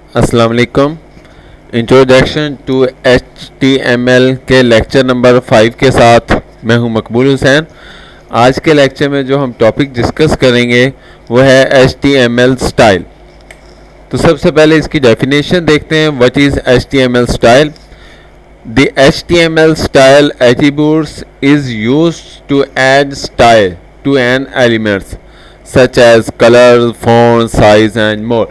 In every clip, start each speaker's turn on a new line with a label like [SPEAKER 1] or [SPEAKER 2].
[SPEAKER 1] अस्सलाम वालेकुम। Introduction to HTML के लेक्चर नंबर 5 के साथ मैं हूं मकबूल हुसैन। आज के लेक्चर में जो हम टॉपिक डिस्कस करेंगे वो है HTML स्टाइल। तो सबसे पहले इसकी डेफिनेशन देखते हैं। What is HTML style? The HTML style attributes is used to add style to an elements such as color, font, size and more.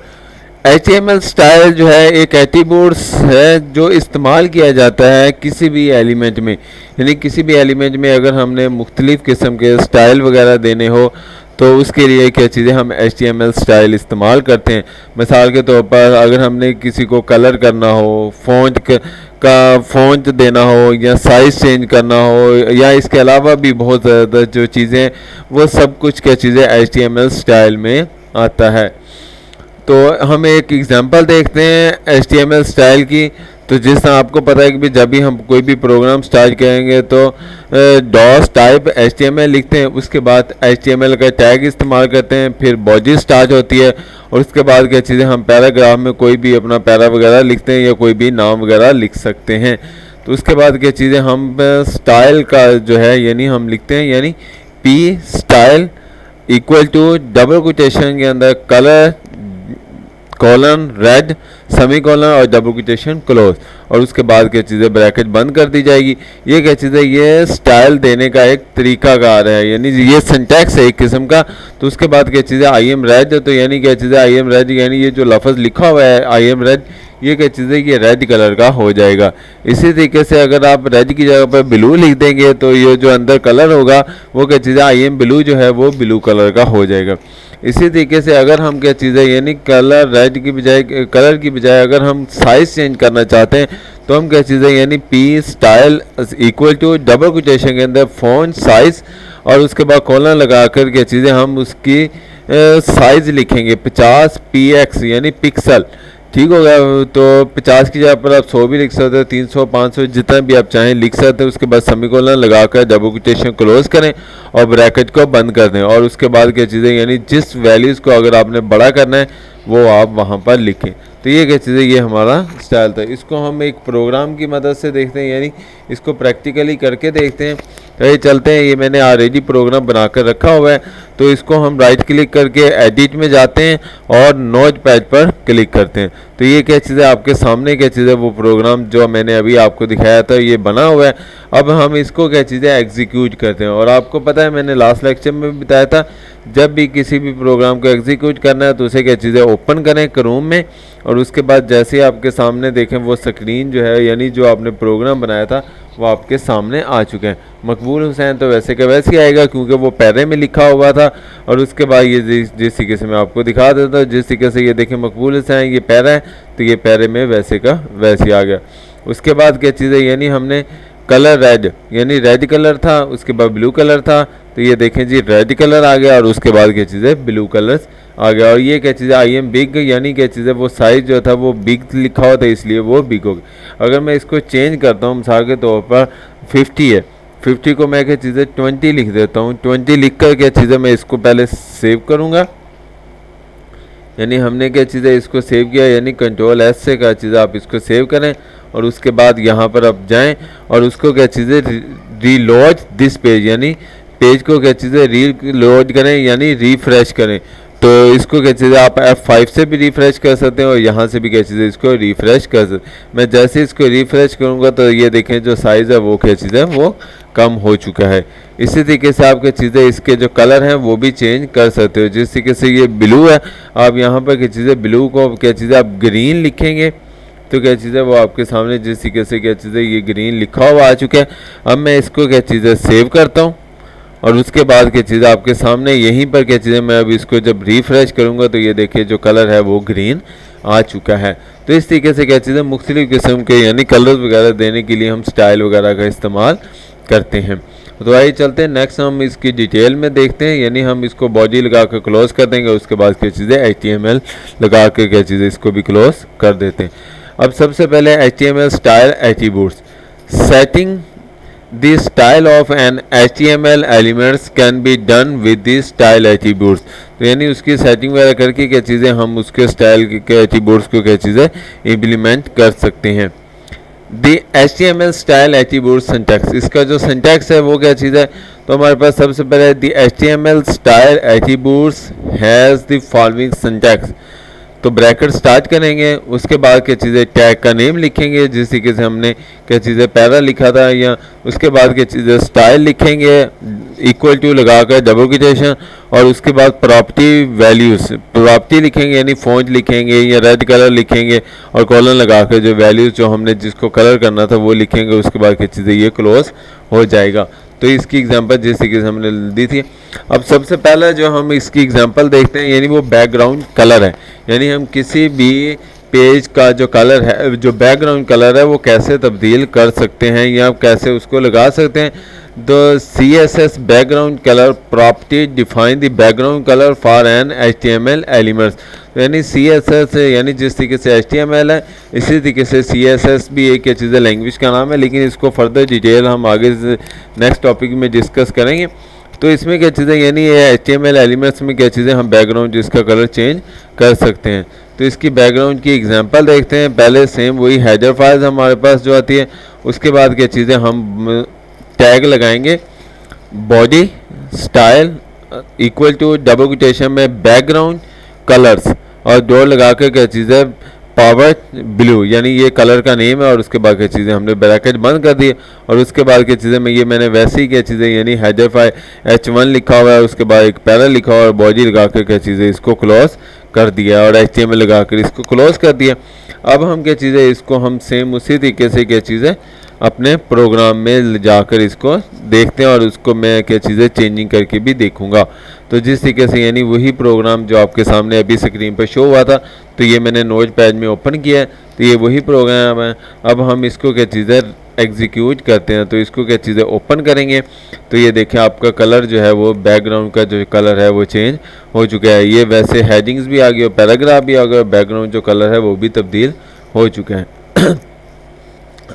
[SPEAKER 1] HTML style जो है एक एट्रीब्यूट्स है जो इस्तेमाल किया जाता है किसी भी एलिमेंट में, यानी किसी भी एलिमेंट में अगर हमने मुख्तलिफ़ किस्म के स्टाइल वगैरह देने हो तो उसके लिए क्या चीज़ें हम HTML स्टाइल इस्तेमाल करते हैं। मिसाल के तौर पर अगर हमने किसी को कलर करना हो, का फ़ॉन्ट देना हो या साइज़ चेंज करना हो या इसके अलावा भी बहुत ज़्यादा जो चीज़ें वो सब कुछ क्या चीज़ें HTML स्टाइल में आता है। तो हम एक एग्जांपल देखते हैं HTML स्टाइल की। तो जिस तरह आपको पता है कि जब भी हम कोई भी प्रोग्राम स्टार्ट करेंगे तो डॉस टाइप HTML लिखते हैं, उसके बाद HTML का टैग इस्तेमाल करते हैं, फिर बॉडी स्टार्ट होती है और उसके बाद क्या चीज़ें हम पैराग्राफ में कोई भी अपना पैरा वगैरह लिखते हैं या कोई भी नाम वगैरह लिख सकते हैं। तो उसके बाद क्या चीज़ें हम स्टाइल का जो है यानी हम लिखते हैं यानी P style equal to double quotation के अंदर colour colon red semicolon और डबल कोटेशन क्लोज और उसके बाद क्या चीज़ें ब्रैकेट बंद कर दी जाएगी। ये क्या चीज़ें ये स्टाइल देने का एक तरीकाकार है, यानी ये सिंटैक्स है एक किस्म का। तो उसके बाद क्या चीज़ें आई एम रेड, तो यानी क्या चीज़ें आई एम रेड यानी ये जो लफ्ज़ लिखा हुआ है आई एम रेड ये क्या चीज़ें ये रेड कलर का हो जाएगा। इसी तरीके से अगर आप रेड की जगह पर ब्लू लिख देंगे तो ये जो अंदर कलर होगा वो क्या चीज़ें आई एम ब्लू जो है वो ब्लू कलर का हो जाएगा। इसी तरीके से अगर हम क्या चीज़ें यानी कलर रेड की बजाय कलर की बजाय अगर हम साइज़ चेंज करना चाहते हैं तो हम क्या चीज़ें यानी P style equal to double quotation के अंदर फ़ॉन्ट साइज़ और उसके बाद कॉलन लगा कर क्या चीज़ें हम उसकी साइज़ लिखेंगे 50 px यानी पिक्सल, ठीक होगा। तो 50 की जगह पर आप 100 भी लिख सकते हो, 300 500 जितना भी आप चाहें लिख सकते हो। उसके बाद सेमीकोलन लगाकर डबल कोटेशन क्लोज करें और ब्रैकेट को बंद कर दें और उसके बाद क्या चीज़ें यानी जिस वैल्यूज़ को अगर आपने बड़ा करना है वो आप वहाँ पर लिखें। तो ये क्या चीज़ें ये हमारा स्टाइल था। इसको हम एक प्रोग्राम की मदद से देखते हैं, यानी इसको प्रैक्टिकली करके देखते हैं। तो ये चलते हैं, ये मैंने ऑलरेडी प्रोग्राम बनाकर रखा हुआ है। तो इसको हम राइट क्लिक करके एडिट में जाते हैं और नोट पैड पर क्लिक करते हैं। तो ये क्या चीज़ें आपके सामने क्या चीज़ें वो प्रोग्राम जो मैंने अभी आपको दिखाया था ये बना हुआ है। अब हम इसको क्या चीज़ें एग्जीक्यूट करते हैं। और आपको पता है मैंने लास्ट लेक्चर में भी बताया था जब भी किसी भी प्रोग्राम को एग्जीक्यूट करना है तो उसे क्या चीज़ें ओपन करें क्रोम में और उसके बाद जैसे आपके सामने देखें वो स्क्रीन जो है यानी जो आपने प्रोग्राम बनाया था वो आपके सामने आ चुके हैं। मकबूल हुसैन तो वैसे का वैसे ही आएगा क्योंकि वो पैरे में लिखा हुआ था। और उसके बाद ये जिस तरीके से मैं आपको दिखा देता हूँ, जिस तरीके से ये देखें मकबूल हुसैन ये पैरा है तो ये पैरे में वैसे का वैसे आ गया। उसके बाद क्या चीज़ें यानी हमने कलर रेड यानी रेड कलर था, उसके बाद ब्लू कलर था, तो ये देखें जी रेड कलर आ गया और उसके बाद क्या चीज़ें ब्लू कलर्स आ गया। और ये क्या चीज़ें आई एम बिग यानी क्या चीज़ें वो साइज़ जो था वो बिग लिखा हुआ था इसलिए वो बिग हो गया। अगर मैं इसको चेंज करता हूँ मिसाल के तौर पर 50 है, 50 को मैं क्या चीज़ें 20 लिख देता हूँ। 20 लिख कर क्या चीज़ें मैं इसको पहले सेव करूँगा, यानी हमने क्या चीज़ें इसको सेव किया यानी कंट्रोल S से क्या चीज़ें आप इसको सेव करें और उसके बाद यहाँ पर आप जाएं और उसको क्या चीज़ें रीलोड दिस पेज यानी पेज को क्या चीज़ें रीलोड करें यानी रिफ़्रेश करें। तो इसको क्या चीज़ें आप F5 से भी रिफ़्रेश कर सकते हैं और यहाँ से भी क्या चीज़ें इसको रिफ़्रेश कर सकते हैं। मैं जैसे इसको रिफ़्रेश करूँगा तो ये देखें जो साइज़ है वो क्या चीज़ें वो कम हो चुका है। इसी तरीके से आप क्या चीज़ें इसके जो कलर हैं वो भी चेंज कर सकते हो। जिस तरीके से ये ब्लू है आप यहाँ पर क्या चीज़ें ब्लू को क्या चीज़ें आप ग्रीन लिखेंगे तो क्या चीज़ें वो आपके सामने जिस तरीके से क्या चीज़ें ये ग्रीन लिखा हुआ आ चुका है। अब मैं इसको क्या चीज़ें सेव करता हूँ और उसके बाद क्या चीज़ें आपके सामने यहीं पर क्या चीज़ें मैं अब इसको जब रिफ़्रेश करूँगा तो ये देखिए जो कलर है वो ग्रीन आ चुका है। तो इस तरीके से क्या चीज़ें मुख्तलिफ़ किस्म के यानी कलर्स वगैरह देने के लिए हम स्टाइल वगैरह का इस्तेमाल करते हैं। तो आइए चलते हैं नेक्स्ट हम इसकी डिटेल में देखते हैं, यानी हम इसको बॉडी लगा कर क्लोज़ कर देंगे, उसके बाद क्या चीज़ें HTML लगा कर क्या चीज़ें इसको भी क्लोज़ कर देते हैं। अब सबसे पहले HTML style attributes setting The style of an HTML elements can be done with the style attributes। तो यानी उसकी सेटिंग वगैरह करके क्या चीज़ें हम उसके स्टाइल के एट्रीब्यूट्स को क्या चीज़ें इम्प्लीमेंट कर सकते हैं। दी HTML स्टाइल एट्रीब्यूट सिंटैक्स, इसका जो सिंटैक्स है वो क्या चीज़ है, तो हमारे पास सबसे पहले दी HTML style attributes has the following syntax. तो ब्रैकेट स्टार्ट करेंगे, उसके बाद क्या चीज़ें टैग का नेम लिखेंगे, जिस तरीके से हमने क्या चीज़ें पैरा लिखा था, या उसके बाद क्या चीज़ें स्टाइल लिखेंगे इक्वल टू लगाकर डबल कोटेशन, और उसके बाद प्रॉपर्टी वैल्यूज़ प्रॉपर्टी लिखेंगे यानी फ़ॉन्ट लिखेंगे या रेड कलर लिखेंगे, और कॉलन लगाकर जो वैल्यूज़ जो हमने जिसको कलर करना था वो लिखेंगे। उसके बाद क्या चीज़ें ये क्लोज हो जाएगा। तो इसकी एग्जांपल जिस तरीके से हमने दी थी। अब सबसे पहला जो हम इसकी एग्जांपल देखते हैं यानी वो बैकग्राउंड कलर है, यानी हम किसी भी पेज का जो कलर है, जो बैकग्राउंड कलर है, वो कैसे तब्दील कर सकते हैं या कैसे उसको लगा सकते हैं। The CSS background colour property define the background colour for an HTML elements. तो यानी CSS यानी जिस तरीके से HTML है, इसी तरीके से CSS भी एक चीज़ है, लैंग्वेज का नाम है, लेकिन इसको फर्दर डिटेल हम आगे नेक्स्ट टॉपिक में डिस्कस करेंगे। तो इसमें क्या चीज़ें यानी ये HTML एलिमेंट्स में क्या चीज़ें हम बैकग्राउंड जिसका कलर चेंज कर सकते हैं। तो इसकी बैकग्राउंड की एग्जांपल देखते हैं। पहले सेम वही हेडर फाइल्स हमारे पास जो आती है, उसके बाद क्या चीज़ें हम टैग लगाएंगे body style equal to double quotation में बैकग्राउंड कलर्स, और डॉट लगाकर क्या चीज़ें पावर ब्लू, यानी ये कलर का नेम है, और उसके बाद क्या चीज़ें हमने ब्रैकेट बंद कर दिए, और उसके बाद क्या चीज़ें में ये मैंने वैसे ही क्या चीज़ें यानी हेडर फाइल H1 लिखा हुआ है, उसके बाद एक पैरा लिखा हुआ है, और बॉडी लगाकर क्या चीज़ें इसको क्लोज कर दिया, और HTML लगाकर इसको क्लोज कर दिया। अब हम क्या चीज़ें इसको हम सेम उसी तरीके से क्या चीज़ें अपने प्रोग्राम में ले जाकर इसको देखते हैं, और उसको मैं क्या चीज़ें चेंजिंग करके भी देखूंगा। तो जिस तरीके से यानी वही प्रोग्राम जो आपके सामने अभी स्क्रीन पर शो हुआ था, तो ये मैंने नोट पैड में ओपन किया है, तो ये वही प्रोग्राम है। अब हम इसको क्या चीज़ें एग्जीक्यूट करते हैं, तो इसको क्या चीज़ें ओपन करेंगे, तो ये देखें आपका कलर जो है वो बैकग्राउंड का जो कलर है वो चेंज हो चुका है। ये वैसे हेडिंग्स भी आ गई और पैराग्राफ भी आ गया, बैकग्राउंड जो कलर है वो भी तब्दील हो चुका है।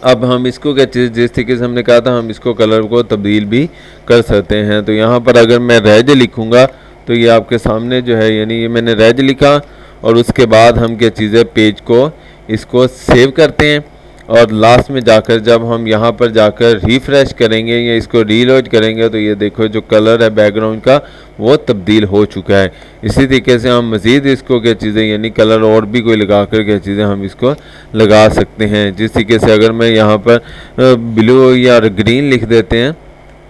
[SPEAKER 1] अब हम इसको क्या चीज़ जिस तरीके से हमने कहा था हम इसको कलर को तब्दील भी कर सकते हैं। तो यहाँ पर अगर मैं रेड लिखूँगा तो ये आपके सामने जो है यानी ये मैंने रेड लिखा, और उसके बाद हम क्या चीज़ें पेज को इसको सेव करते हैं, और लास्ट में जाकर जब हम यहाँ पर जाकर रिफ़्रेश करेंगे या इसको रीलोड करेंगे, तो ये देखो जो कलर है बैकग्राउंड का वो तब्दील हो चुका है। इसी तरीके से हम मज़ीद इसको क्या चीज़ें यानी कलर और भी कोई लगा कर क्या चीज़ें हम इसको लगा सकते हैं। जिस तरीके से अगर मैं यहाँ पर ब्लू या ग्रीन लिख देते हैं,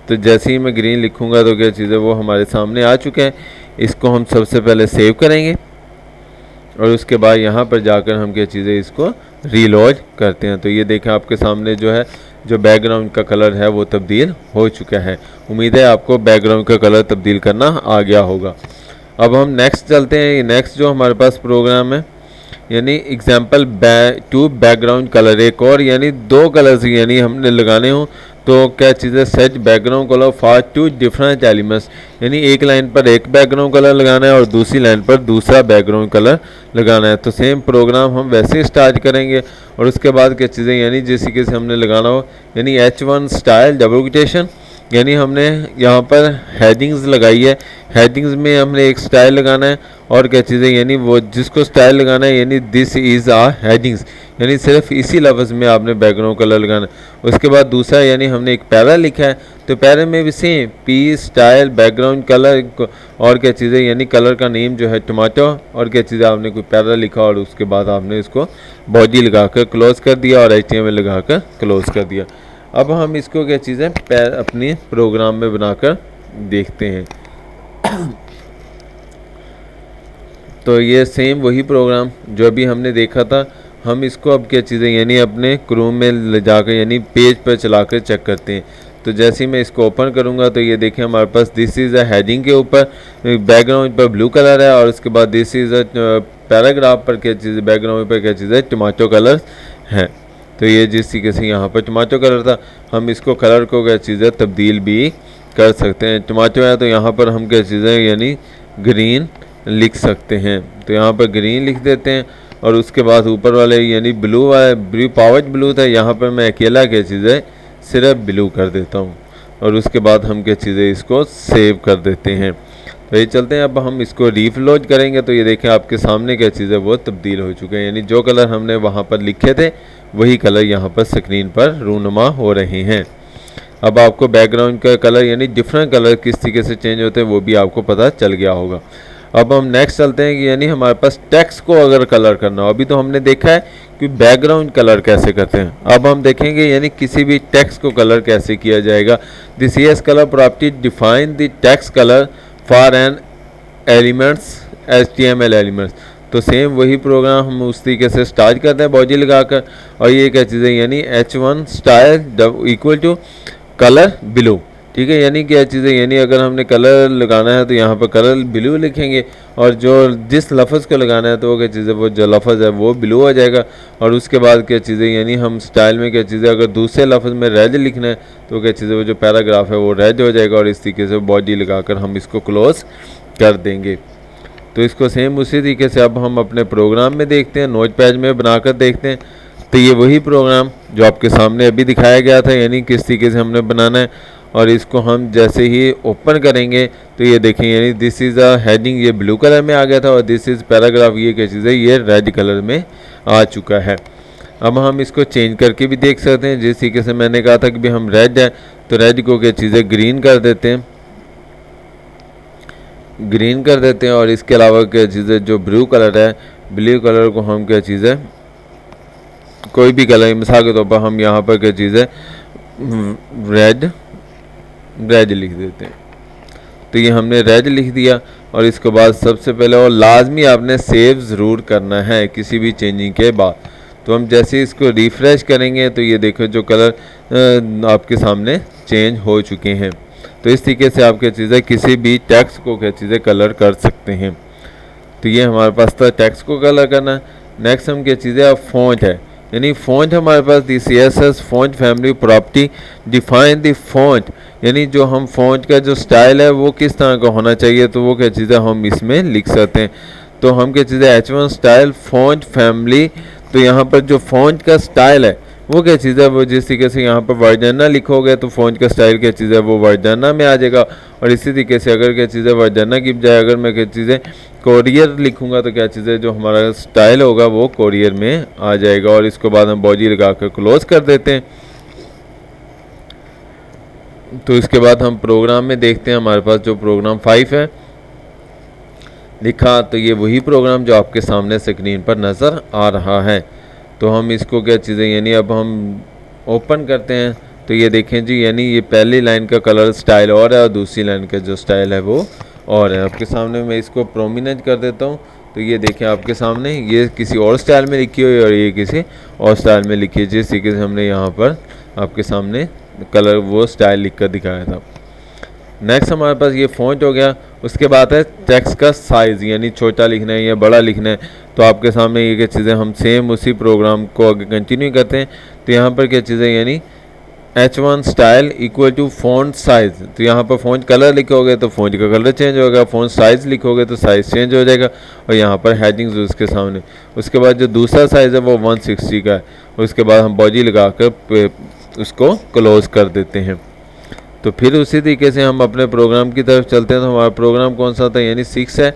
[SPEAKER 1] तो जैसे ही मैं ग्रीन लिखूँगा तो क्या चीज़ें वो हमारे सामने आ चुके हैं। इसको हम सबसे पहले सेव करेंगे, और उसके बाद यहाँ पर जाकर हम क्या चीज़ें इसको रीलोड करते हैं। तो ये देखें आपके सामने जो है जो बैकग्राउंड का कलर है वो तब्दील हो चुका है। उम्मीद है आपको बैकग्राउंड का कलर तब्दील करना आ गया होगा। अब हम नेक्स्ट चलते हैं। नेक्स्ट जो हमारे पास प्रोग्राम है यानी एग्जाम्पल टू बैकग्राउंड कलर, एक और यानी दो कलर्स यानी हमने लगाने हों तो क्या चीज़ें set background colour for two different elements, यानी एक लाइन पर एक बैकग्राउंड कलर लगाना है और दूसरी लाइन पर दूसरा बैकग्राउंड कलर लगाना है। तो सेम प्रोग्राम हम वैसे ही स्टार्ट करेंगे, और उसके बाद क्या चीज़ें यानी जिस तरीके से हमने लगाना हो यानी H1 स्टाइल डबल कोटेशन, यानी हमने यहाँ पर हेडिंग्स लगाई है, हेडिंग्स में हमने एक स्टाइल लगाना है, और क्या चीज़ें यानी वो जिसको स्टाइल लगाना है यानी दिस इज़ आ हेडिंग्स, यानी सिर्फ इसी लफ्ज़ में आपने बैकग्राउंड कलर लगाना है। उसके बाद दूसरा यानी हमने एक पैरा लिखा है, तो पैरे में भी same P style background colour, और क्या चीज़ें यानी कलर का नेम जो है टमाटो, और क्या चीज़ें आपने कोई पैरा लिखा और उसके बाद आपने इसको बॉडी लगाकर क्लोज कर दिया और HTML लगाकर क्लोज कर दिया। अब हम इसको क्या चीज़ें अपने प्रोग्राम में बनाकर देखते हैं। तो ये सेम वही प्रोग्राम जो अभी हमने देखा था, हम इसको अब क्या चीज़ें यानी अपने क्रोम में ले जाकर यानी पेज पर चलाकर चेक करते हैं। तो जैसे ही मैं इसको ओपन करूंगा तो ये देखें हमारे पास दिस इज़ अ हेडिंग के ऊपर बैकग्राउंड पर ब्लू कलर है, और उसके बाद दिस इज़ अ पैराग्राफ पर क्या चीज़ बैकग्राउंड पर क्या चीज़ है टमाटो कलर है। तो ये जिस तरीके से यहाँ पर टमाटो कलर था, हम इसको कलर को क्या चीज़ है तब्दील भी कर सकते हैं। टमाटो है तो यहाँ पर हम क्या चीज़ है यानी ग्रीन लिख सकते हैं, तो यहाँ पर ग्रीन लिख देते हैं, और उसके बाद ऊपर वाले यानी ब्लू वाले पावर ब्लू था, यहाँ पर मैं अकेला क्या चीज़ है सिर्फ ब्लू कर देता हूँ और उसके बाद हम क्या चीज़ें इसको सेव कर देते हैं। तो ये चलते हैं, अब हम इसको रीफ्लोड करेंगे तो ये देखें आपके सामने क्या चीज़ है वो तब्दील हो चुके हैं, यानी जो कलर हमने वहाँ पर लिखे थे वही कलर यहाँ पर स्क्रीन पर रूनुमा हो रहे हैं। अब आपको बैकग्राउंड का कलर यानी डिफरेंट कलर किस तरीके से चेंज होते हैं वो भी आपको पता चल गया होगा। अब हम नेक्स्ट चलते हैं कि यानी हमारे पास टेक्स्ट को अगर कलर करना हो, अभी तो हमने देखा है कि बैकग्राउंड कलर कैसे करते हैं, अब हम देखेंगे यानी किसी भी टेक्स्ट को कलर कैसे किया जाएगा। This CS colour property define the text colour for an elements HTML elements. तो सेम वही प्रोग्राम हम उस तरीके से स्टार्ट करते हैं बॉडी लगाकर, और ये क्या चीज़ है यानी H1 style equal to colour blue, ठीक है। यानी क्या चीज़ है, यानी अगर हमने कलर लगाना है तो यहाँ पर कलर ब्लू लिखेंगे, और जो जिस लफ्ज़ को लगाना है तो वो क्या चीज़ है वो जो लफ्ज़ है वो ब्लू हो जाएगा। और उसके बाद क्या चीज़ है यानी हम स्टाइल में क्या चीज़ है अगर दूसरे लफ्ज़ में रेड लिखना है तो क्या चीज़ है वो जो पैराग्राफ है वो रेड हो जाएगा, और इस तरीके से बॉडी लगाकर हम इसको क्लोज कर देंगे। तो इसको सेम उसी तरीके से अब हम अपने प्रोग्राम में देखते हैं, नोटपैड में बनाकर देखते हैं। तो ये वही प्रोग्राम जो आपके सामने अभी दिखाया गया था, यानी किस तरीके से हमने बनाना है, और इसको हम जैसे ही ओपन करेंगे तो ये देखें यानी दिस इज़ अ हेडिंग, ये ब्लू कलर में आ गया था, और दिस इज़ पैराग्राफ, ये क्या चीज़ है ये रेड कलर में आ चुका है। अब हम इसको चेंज करके भी देख सकते हैं, जिस तरीके से मैंने कहा था कि भी हम रेड है तो रेड को क्या चीज़ें ग्रीन कर देते हैं, ग्रीन कर देते हैं। और इसके अलावा क्या चीज़ है जो ब्लू कलर है, ब्लू कलर को हम क्या चीज़ है कोई भी कलर, मिसाल के तौर पर हम यहाँ पर क्या चीज़ है रेड लिख देते हैं। तो ये हमने रेड लिख दिया, और इसके बाद सबसे पहले और लाजमी आपने सेव ज़रूर करना है किसी भी चेंजिंग के बाद। तो हम जैसे इसको रिफ़्रेश करेंगे तो ये देखो जो कलर आपके सामने चेंज हो चुके हैं। तो इस तरीके से आप क्या चीज़ है किसी भी टेक्स्ट को क्या चीज़ें कलर कर सकते हैं। तो ये हमारे पास था टेक्स्ट को कलर करना। नेक्स्ट हम क्या चीज़ें अब फ़ॉन्ट है, यानी फ़ॉन्ट हमारे पास दी CSS font family property define the font, यानी जो हम फ़ॉन्ट का जो स्टाइल है वो किस तरह का होना चाहिए, तो वो क्या चीज़ें हम इसमें लिख सकते हैं। तो हम क्या चीज़ें H1 स्टाइल फ़ॉन्ट फैमिली, तो यहाँ पर जो फ़ॉन्ट का स्टाइल है वो क्या चीज़ है वो जिस तरीके से यहाँ पर वर्जना लिखोगे तो फ़ॉन्ट का स्टाइल क्या चीज़ है वो वर्जना में आ जाएगा। और इसी तरीके से अगर क्या चीज़ है वर्जना की बजाय अगर मैं क्या चीज़ है कोरियर लिखूँगा तो क्या चीज़ है जो हमारा स्टाइल होगा वो कोरियर में आ जाएगा। और इसके बाद हम बॉडी लगा कर क्लोज कर देते हैं। तो इसके बाद हम प्रोग्राम में देखते हैं, हमारे पास जो प्रोग्राम 5 है लिखा, तो ये वही प्रोग्राम जो आपके सामने स्क्रीन पर नज़र आ रहा है। तो हम इसको क्या चीज़ें यानी अब हम ओपन करते हैं तो ये देखें जी, यानी ये पहली लाइन का कलर स्टाइल और है और दूसरी लाइन का जो स्टाइल है वो और है। आपके सामने मैं इसको प्रोमिनेंट कर देता हूँ तो ये देखें आपके सामने ये किसी और स्टाइल में लिखी हुई है और ये किसी और स्टाइल में लिखी है, जिस तरीके से हमने यहाँ पर आपके सामने कलर वो स्टाइल लिख कर दिखाया था। नेक्स्ट हमारे पास ये फ़ॉन्ट हो गया। उसके बाद है टेक्स्ट का साइज़, यानी छोटा लिखना है या बड़ा लिखना है। तो आपके सामने ये क्या चीज़ें हम सेम उसी प्रोग्राम को आगे कंटिन्यू करते हैं। तो यहाँ पर क्या चीज़ें यानी H1 style equal to font size, तो यहाँ पर फ़ॉन्ट कलर लिखोगे तो फ़ॉन्ट का कलर चेंज होगा, फ़ॉन्ट साइज़ लिखोगे तो साइज़ चेंज हो जाएगा। और यहाँ पर हेडिंग्स उसके सामने। उसके बाद जो दूसरा साइज़ है वो 160 का है। उसके बाद हम बॉडी लगा कर उसको क्लोज़ कर देते हैं। तो फिर उसी तरीके से हम अपने प्रोग्राम की तरफ चलते हैं। तो हमारा प्रोग्राम कौन सा था, यानी 6 है।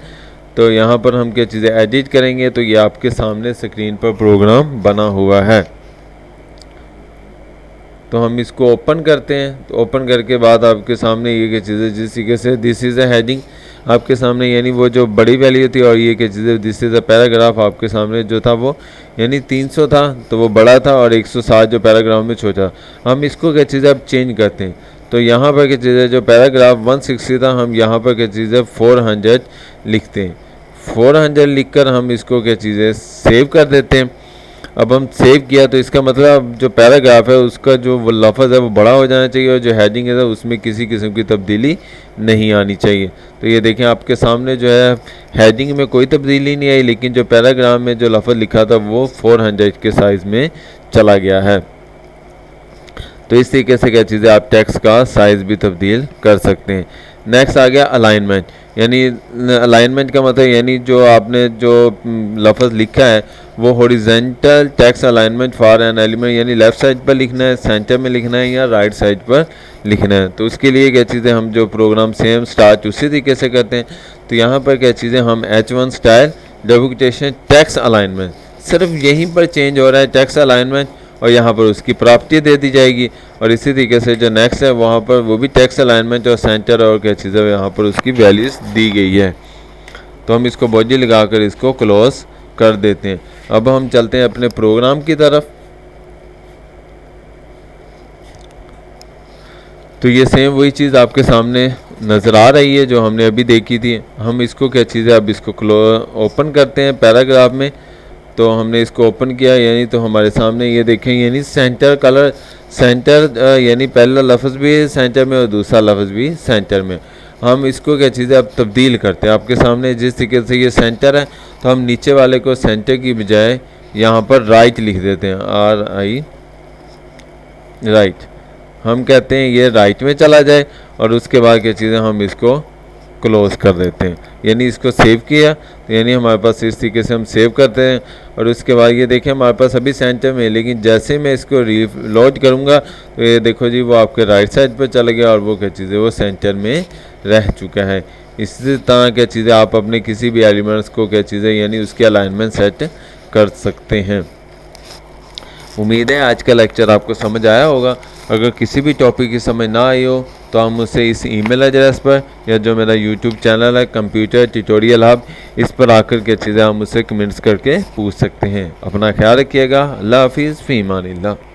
[SPEAKER 1] तो यहाँ पर हम क्या चीज़ें एडिट करेंगे तो ये आपके सामने स्क्रीन पर प्रोग्राम बना हुआ है। तो हम इसको ओपन करते हैं। तो ओपन करके बाद आपके सामने ये क्या चीज़ें जिस तरीके से दिस इज़ अ हेडिंग आपके सामने, यानी वो जो बड़ी वैल्यू थी, और ये क्या चीज़ें दिस इज़ अ पैराग्राफ आपके सामने जो था वो यानी 300 था तो वो बड़ा था और 160 जो पैराग्राफ में छोटा। हम इसको क्या चीज़ें अब चेंज करते हैं। तो यहाँ पर क्या चीज़ है जो पैराग्राफ 160 था हम यहाँ पर क्या चीज़ है 400 लिखते हैं। 400 लिखकर हम इसको क्या चीज़ है सेव कर देते हैं। अब हम सेव किया तो इसका मतलब जो पैराग्राफ है उसका जो वो लफ्ज़ है वो बड़ा हो जाना चाहिए और जो हेडिंग है उसमें किसी किस्म की तब्दीली नहीं आनी चाहिए। तो ये देखें आपके सामने जो है हेडिंग में कोई तब्दीली नहीं आई, लेकिन जो पैराग्राफ में जो लफ्ज़ लिखा था वो 400 के साइज़ में चला गया है। तो इस तरीके से क्या चीज़ें आप टेक्स्ट का साइज़ भी तब्दील कर सकते हैं। नेक्स्ट आ गया अलाइनमेंट, यानी अलाइनमेंट का मतलब यानी जो आपने जो लफ्ज़ लिखा है वो horizontal text alignment for an element, यानी लेफ़्ट साइड पर लिखना है, सेंटर में लिखना है या राइट साइड पर लिखना है। तो उसके लिए क्या चीज़ें हम जो प्रोग्राम सेम स्टार्ट उसी तरीके से करते हैं। तो यहाँ पर क्या चीज़ें हम H1 style duplication text alignment, सिर्फ यहीं पर चेंज हो रहा है टेक्स्ट अलाइनमेंट, और यहाँ पर उसकी प्रॉपर्टी दे दी जाएगी। और इसी तरीके से जो नेक्स्ट है वहाँ पर वो भी टेक्स्ट अलाइनमेंट और सेंटर और क्या चीज़ें यहाँ पर उसकी वैल्यूज़ दी गई है। तो हम इसको बोझी लगाकर इसको क्लोज कर देते हैं। अब हम चलते हैं अपने प्रोग्राम की तरफ। तो ये सेम वही चीज़ आपके सामने नज़र आ रही है जो हमने अभी देखी थी। हम इसको क्या चीज़ है, अब इसको ओपन करते हैं पैराग्राफ में। तो हमने इसको ओपन किया, यानी तो हमारे सामने ये देखें, यानी सेंटर कलर, सेंटर यानी पहला लफ्ज़ भी सेंटर में और दूसरा लफ्ज़ भी सेंटर में। हम इसको क्या चीज़ है अब तब्दील करते हैं। आपके सामने जिस तरीके से ये सेंटर है, तो हम नीचे वाले को सेंटर की बजाय यहाँ पर राइट लिख देते हैं, RI राइट। हम कहते हैं ये राइट में चला जाए, और उसके बाद क्या चीज़ें हम इसको क्लोज कर देते हैं, यानी इसको सेव किया। तो यानी हमारे पास इस तरीके से हम सेव करते हैं। और उसके बाद ये देखें हमारे पास अभी सेंटर में, लेकिन जैसे मैं इसको रीलोड करूँगा तो ये देखो जी वो आपके राइट साइड पर चला गया और वो क्या चीज़ है वो सेंटर में रह चुका है। इसी तरह क्या चीज़ें आप अपने किसी भी एलिमेंट्स को क्या चीज़ें यानी उसकी अलाइनमेंट सेट कर सकते हैं। उम्मीद है आज का लेक्चर आपको समझ आया होगा। अगर किसी भी टॉपिक की समझ ना आई हो तो आप मुझसे इस ईमेल एड्रेस पर या जो मेरा यूट्यूब चैनल है कंप्यूटर ट्यूटोरियल हब, इस पर आकर के चीज़ें आप मुझसे कमेंट्स करके पूछ सकते हैं। अपना ख्याल रखिएगा। अल्लाह हाफिज़, फ़ी अमानिल्लाह।